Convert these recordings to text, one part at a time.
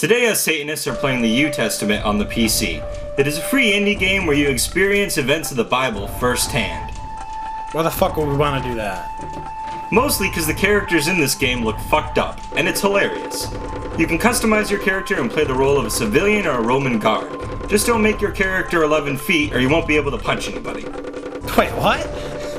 Today us Satanists are playing the New Testament on the PC. It is a free indie game where you experience events of the Bible firsthand. Why the fuck would we want to do that? Mostly because the characters in this game look fucked up, and it's hilarious. You can customize your character and play the role of a civilian or a Roman guard. Just don't make your character 11 feet or you won't be able to punch anybody. Wait, what?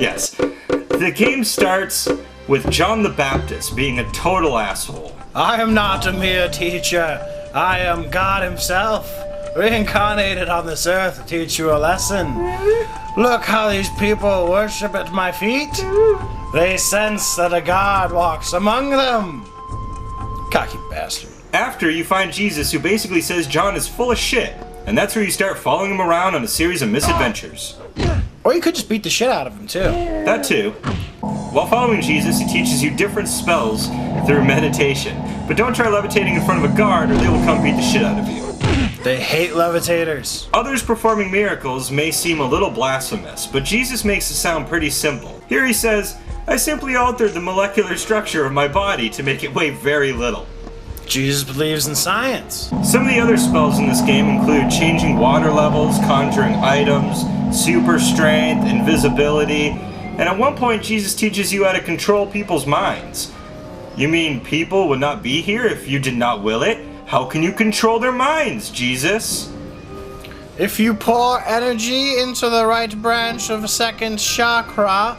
Yes. The game starts with John the Baptist being a total asshole. I am not a mere teacher. I am God himself, reincarnated on this earth to teach you a lesson. Look how these people worship at my feet. They sense that a God walks among them. Cocky bastard. After, you find Jesus, who basically says John is full of shit, and that's where you start following him around on a series of misadventures. Or you could just beat the shit out of him too. That too. While following Jesus, he teaches you different spells through meditation. But don't try levitating in front of a guard or they will come beat the shit out of you. They hate levitators. Others performing miracles may seem a little blasphemous, but Jesus makes it sound pretty simple. Here he says, I simply altered the molecular structure of my body to make it weigh very little. Jesus believes in science. Some of the other spells in this game include changing water levels, conjuring items, super strength, invisibility, and at one point Jesus teaches you how to control people's minds. You mean people would not be here if you did not will it? How can you control their minds, Jesus? If you pour energy into the right branch of a second chakra,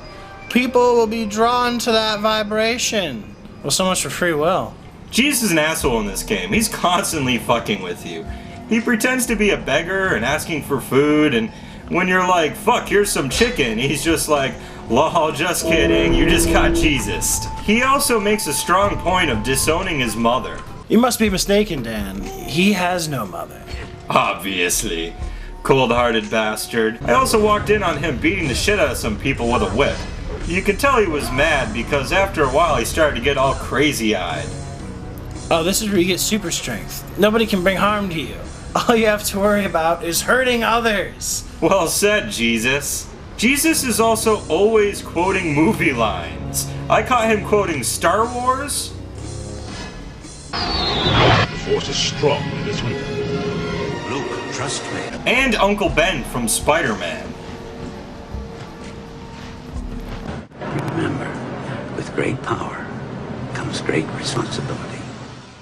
people will be drawn to that vibration. Well, so much for free will. Jesus is an asshole in this game. He's constantly fucking with you. He pretends to be a beggar and asking for food, and when you're like, fuck, here's some chicken, he's just like, lol, just kidding, you just got Jesus. He also makes a strong point of disowning his mother. You must be mistaken, Dan. He has no mother. Obviously. Cold-hearted bastard. I also walked in on him beating the shit out of some people with a whip. You can tell he was mad because after a while he started to get all crazy-eyed. Oh, this is where you get super strength. Nobody can bring harm to you. All you have to worry about is hurting others. Well said, Jesus. Jesus is also always quoting movie lines. I caught him quoting Star Wars. The Force is strong in this week. Luke, trust me. And Uncle Ben from Spider-Man. Remember, with great power comes great responsibility.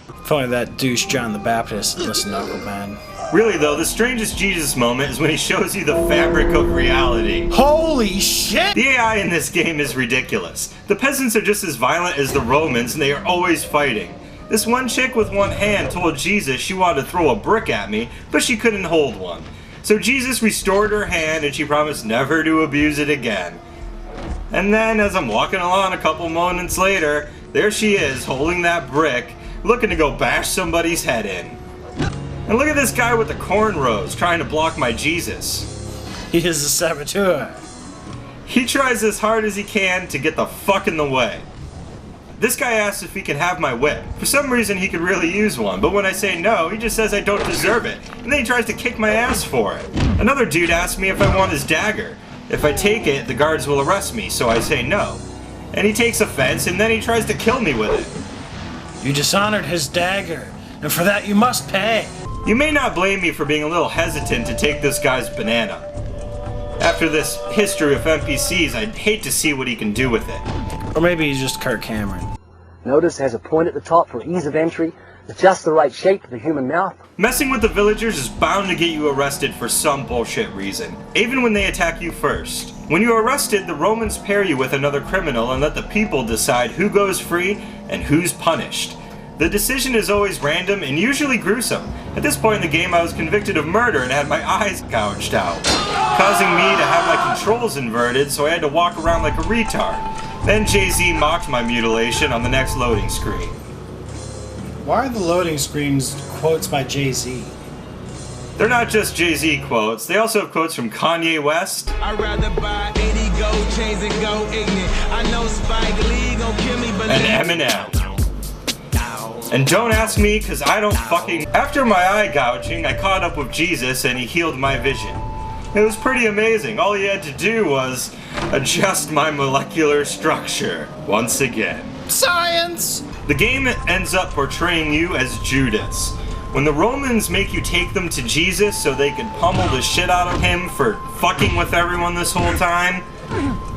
If only that douche John the Baptist listened to Uncle Ben. Really though, the strangest Jesus moment is when he shows you the fabric of reality. Holy shit! The AI in this game is ridiculous. The peasants are just as violent as the Romans and they are always fighting. This one chick with one hand told Jesus she wanted to throw a brick at me, but she couldn't hold one. So Jesus restored her hand and she promised never to abuse it again. And then as I'm walking along a couple moments later, there she is holding that brick, looking to go bash somebody's head in. And look at this guy with the cornrows trying to block my Jesus. He is a saboteur. He tries as hard as he can to get the fuck in the way. This guy asks if he can have my whip. For some reason he could really use one, but when I say no, he just says I don't deserve it. And then he tries to kick my ass for it. Another dude asks me if I want his dagger. If I take it, the guards will arrest me, so I say no. And he takes offense and then he tries to kill me with it. You dishonored his dagger, and for that you must pay. You may not blame me for being a little hesitant to take this guy's banana. After this history of NPCs, I'd hate to see what he can do with it. Or maybe he's just Kirk Cameron. Notice it has a point at the top for ease of entry. It's just the right shape for the human mouth. Messing with the villagers is bound to get you arrested for some bullshit reason, even when they attack you first. When you're arrested, the Romans pair you with another criminal and let the people decide who goes free and who's punished. The decision is always random and usually gruesome. At this point in the game I was convicted of murder and had my eyes gouged out, causing me to have my controls inverted, so I had to walk around like a retard. Then Jay-Z mocked my mutilation on the next loading screen. Why are the loading screens quotes by Jay-Z? They're not just Jay-Z quotes, they also have quotes from Kanye West. I'd rather buy 80 gold chains and go ignorant. I know Spike Lee gon' kill me, but and Eminem. And don't ask me, cause I don't fucking... After my eye gouging, I caught up with Jesus and he healed my vision. It was pretty amazing. All he had to do was adjust my molecular structure once again. Science! The game ends up portraying you as Judas. When the Romans make you take them to Jesus so they can pummel the shit out of him for fucking with everyone this whole time,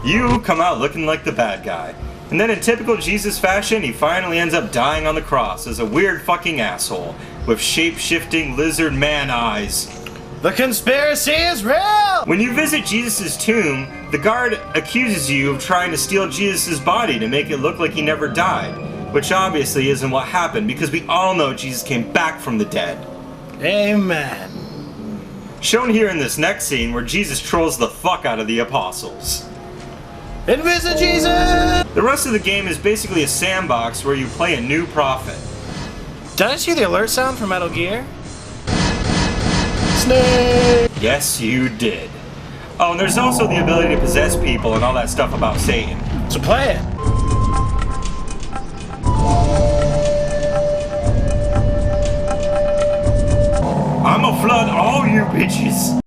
you come out looking like the bad guy. And then in typical Jesus fashion, he finally ends up dying on the cross as a weird fucking asshole with shape-shifting lizard man eyes. The conspiracy is real! When you visit Jesus' tomb, the guard accuses you of trying to steal Jesus' body to make it look like he never died, which obviously isn't what happened because we all know Jesus came back from the dead. Amen. Shown here in this next scene where Jesus trolls the fuck out of the apostles. Visit Jesus! The rest of the game is basically a sandbox where you play a new prophet. Did I see the alert sound from Metal Gear? Snake! Yes, you did. Oh, and there's also the ability to possess people and all that stuff about Satan. So play it. I'ma flood all you bitches.